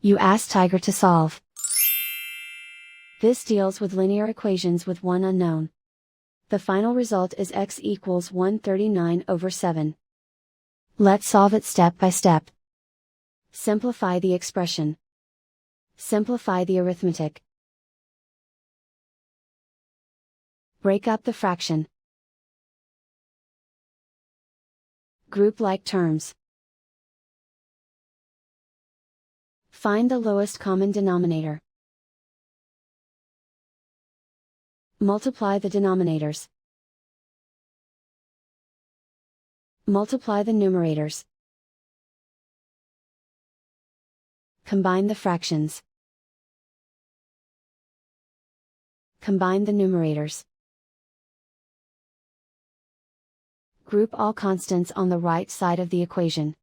You ask Tiger to solve. This deals with linear equations with one unknown. The final result is x equals 139/7. Let's solve it step by step. Simplify the expression. Simplify the arithmetic. Break up the fraction. Group like terms. Find the lowest common denominator. Multiply the denominators. Multiply the numerators. Combine the fractions. Combine the numerators. Group all constants on the right side of the equation.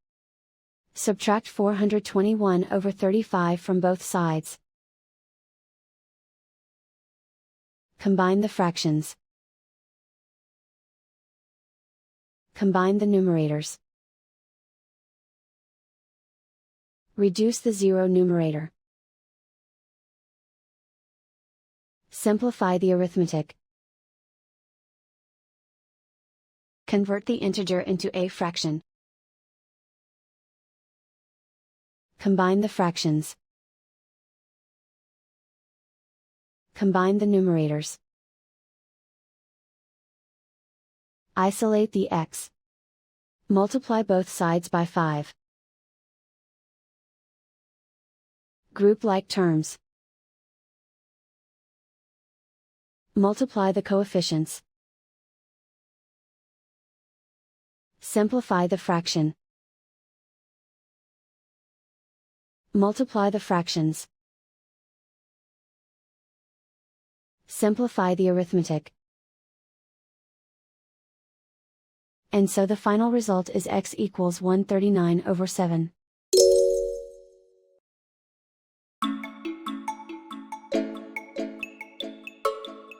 Subtract 421/35 from both sides. Combine the fractions. Combine the numerators. Reduce the zero numerator. Simplify the arithmetic. Convert the integer into a fraction. Combine the fractions. Combine the numerators. Isolate the x. Multiply both sides by 5. Group like terms. Multiply the coefficients. Simplify the fraction. Multiply the fractions. Simplify the arithmetic. And so the final result is x equals 139/7.